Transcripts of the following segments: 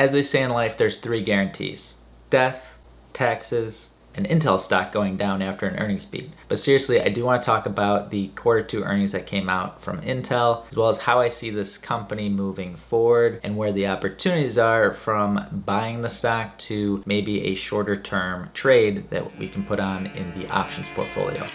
As they say in life, there's 3 guarantees: death, taxes, and Intel stock going down after an earnings beat. But seriously, I do want to talk about the Q2 earnings that came out from Intel, as well as how I see this company moving forward and where the opportunities are from buying the stock to maybe a shorter term trade that we can put on in the options portfolio.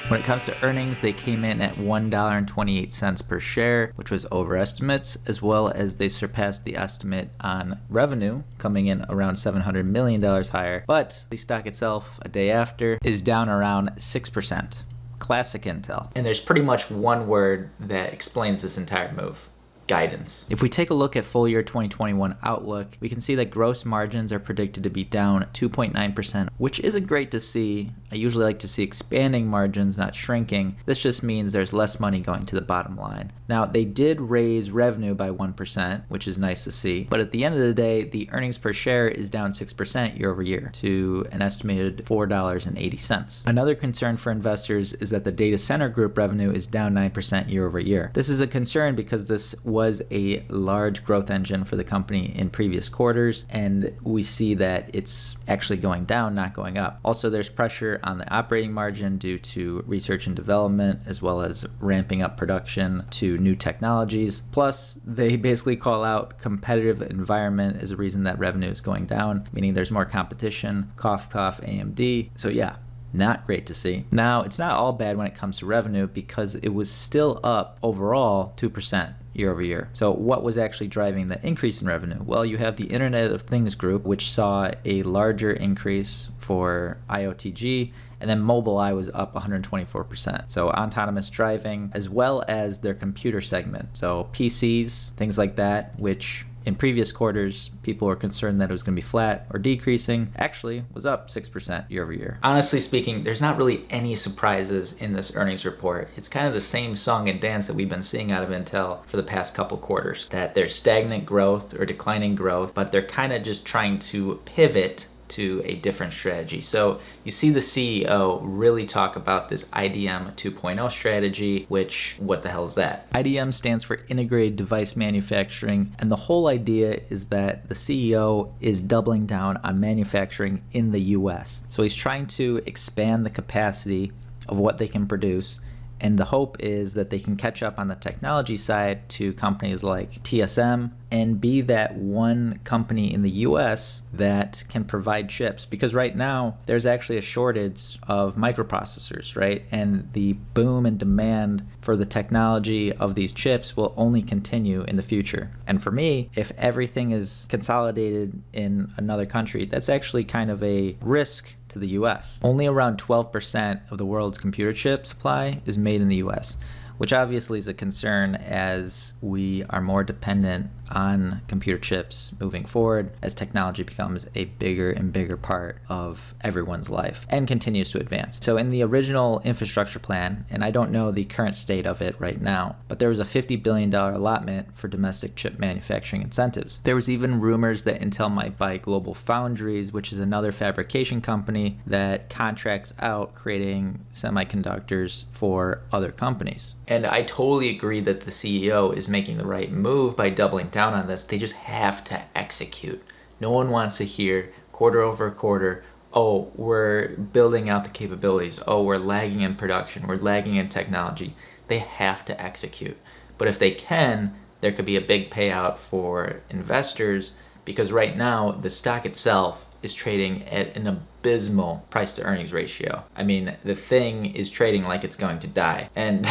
When it comes to earnings, they came in at $1.28 per share, which was over estimates, as well as they surpassed the estimate on revenue, coming in around $700 million higher. But the stock itself, a day after, is down around 6%. Classic Intel. And there's pretty much one word that explains this entire move: guidance. If we take a look at full year 2021 outlook, we can see that gross margins are predicted to be down 2.9%, which isn't great to see. I usually like to see expanding margins, not shrinking. This just means there's less money going to the bottom line. Now, they did raise revenue by 1%, which is nice to see. But at the end of the day, the earnings per share is down 6% year over year to an estimated $4.80. Another concern for investors is that the data center group revenue is down 9% year over year. This is a concern because this was a large growth engine for the company in previous quarters, and we see that it's actually going down, not going up. Also, there's pressure on the operating margin due to research and development, as well as ramping up production to new technologies. Plus, they basically call out competitive environment as a reason that revenue is going down, meaning there's more competition. Cough, cough, AMD. So yeah, not great to see. Now, it's not all bad when it comes to revenue because it was still up overall 2% year over year. So what was actually driving the increase in revenue? Well, you have the Internet of Things group, which saw a larger increase for IOTG, and then Mobileye was up 124%. So autonomous driving, as well as their computer segment. So PCs, things like that, which in previous quarters, people were concerned that it was going to be flat or decreasing, actually was up 6% year over year. Honestly speaking, there's not really any surprises in this earnings report. It's kind of the same song and dance that we've been seeing out of Intel for the past couple quarters, that there's stagnant growth or declining growth, but they're kind of just trying to pivot to a different strategy. So you see the CEO really talk about this IDM 2.0 strategy, which, what the hell is that? IDM stands for Integrated Device Manufacturing, and the whole idea is that the CEO is doubling down on manufacturing in the US. So he's trying to expand the capacity of what they can produce, and the hope is that they can catch up on the technology side to companies like TSM and be that one company in the US that can provide chips. Because right now, there's actually a shortage of microprocessors, right? And the boom and demand for the technology of these chips will only continue in the future. And for me, if everything is consolidated in another country, that's actually kind of a risk to the US. Only around 12% of the world's computer chip supply is made in the US, which obviously is a concern as we are more dependent on computer chips moving forward as technology becomes a bigger and bigger part of everyone's life and continues to advance. So in the original infrastructure plan, and I don't know the current state of it right now, but there was a $50 billion allotment for domestic chip manufacturing incentives. There was even rumors that Intel might buy Global Foundries, which is another fabrication company that contracts out creating semiconductors for other companies. And I totally agree that the CEO is making the right move by doubling down on this. They just have to execute. No one wants to hear quarter over quarter, oh, we're building out the capabilities. Oh, we're lagging in production. We're lagging in technology. They have to execute. But if they can, there could be a big payout for investors because right now the stock itself is trading at an abysmal price to earnings ratio. I mean, the thing is trading like it's going to die. And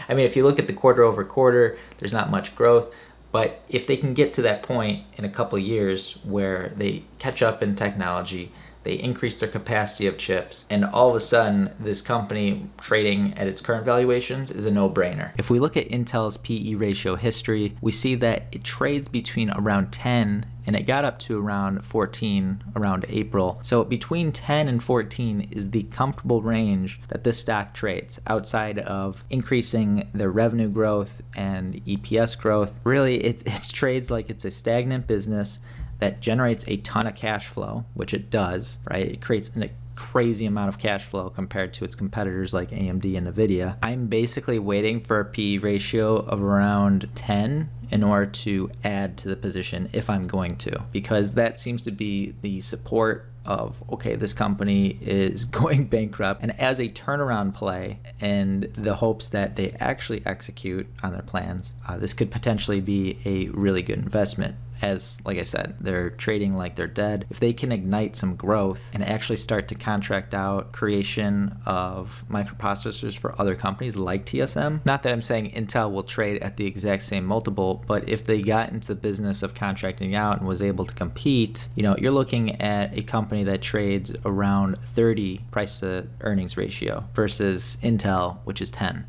I mean, if you look at the quarter over quarter, there's not much growth. But if they can get to that point in a couple of years where they catch up in technology, they increase their capacity of chips, and all of a sudden this company trading at its current valuations is a no-brainer. If we look at Intel's PE ratio history, we see that it trades between around 10 and it got up to around 14 around April. So between 10 and 14 is the comfortable range that this stock trades outside of increasing their revenue growth and EPS growth. Really, it trades like it's a stagnant business that generates a ton of cash flow, which it does, right? It creates an crazy amount of cash flow compared to its competitors like AMD and Nvidia. I'm basically waiting for a P/E ratio of around 10 in order to add to the position if I'm going to, because that seems to be the support of, okay, this company is going bankrupt, and as a turnaround play and the hopes that they actually execute on their plans, this could potentially be a really good investment. As, like I said, they're trading like they're dead. If they can ignite some growth and actually start to contract out creation of microprocessors for other companies like TSM, not that I'm saying Intel will trade at the exact same multiple, but if they got into the business of contracting out and was able to compete, you're looking at a company that trades around 30 price to earnings ratio versus Intel, which is 10.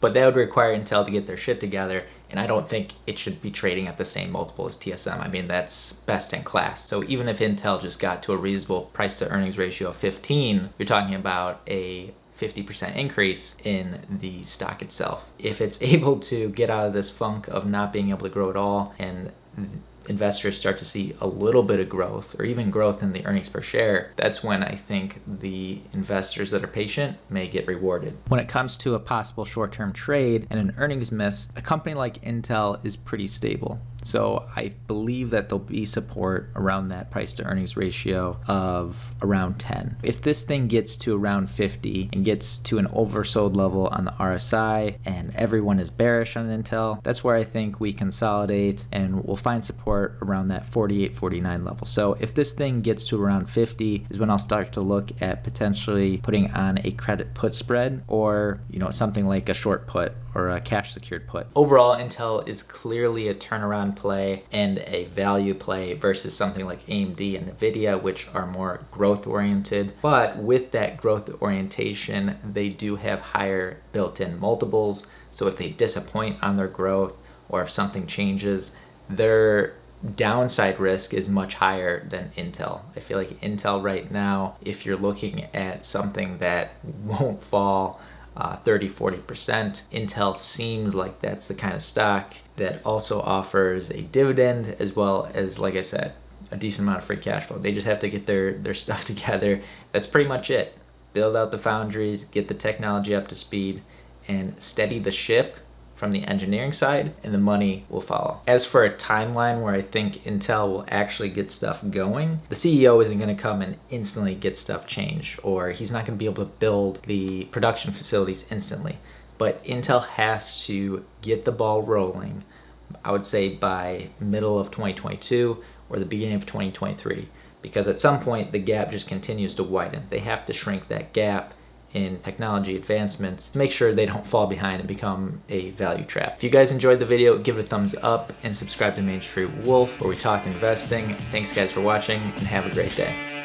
But that would require Intel to get their shit together, and I don't think it should be trading at the same multiple as TSM. I mean, that's best in class. So even if Intel just got to a reasonable price to earnings ratio of 15, you're talking about a 50% increase in the stock itself. If it's able to get out of this funk of not being able to grow at all, and investors start to see a little bit of growth or even growth in the earnings per share, that's when I think the investors that are patient may get rewarded. When it comes to a possible short-term trade and an earnings miss, a company like Intel is pretty stable. So I believe that there'll be support around that price to earnings ratio of around 10. If this thing gets to around 50 and gets to an oversold level on the RSI and everyone is bearish on Intel, that's where I think we consolidate and we'll find support around that 48, 49 level. So if this thing gets to around 50 is when I'll start to look at potentially putting on a credit put spread, or something like a short put or a cash secured put. Overall, Intel is clearly a turnaround play and a value play versus something like AMD and Nvidia, which are more growth oriented. But with that growth orientation, they do have higher built-in multiples. So if they disappoint on their growth, or if something changes, their downside risk is much higher than Intel. I feel like Intel right now, if you're looking at something that won't fall 30-40%, Intel seems like that's the kind of stock that also offers a dividend as well as, like I said, a decent amount of free cash flow. They just have to get their stuff together. That's pretty much it. Build out the foundries, get the technology up to speed, and steady the ship from the engineering side, and the money will follow. As for a timeline where I think Intel will actually get stuff going, the CEO isn't going to come and instantly get stuff changed, or he's not going to be able to build the production facilities instantly. But Intel has to get the ball rolling, I would say by middle of 2022 or the beginning of 2023, because at some point the gap just continues to widen. They have to shrink that gap in technology advancements to make sure they don't fall behind and become a value trap. If you guys enjoyed the video, give it a thumbs up and subscribe to Main Street Wolf, where we talk investing. Thanks guys for watching, and have a great day.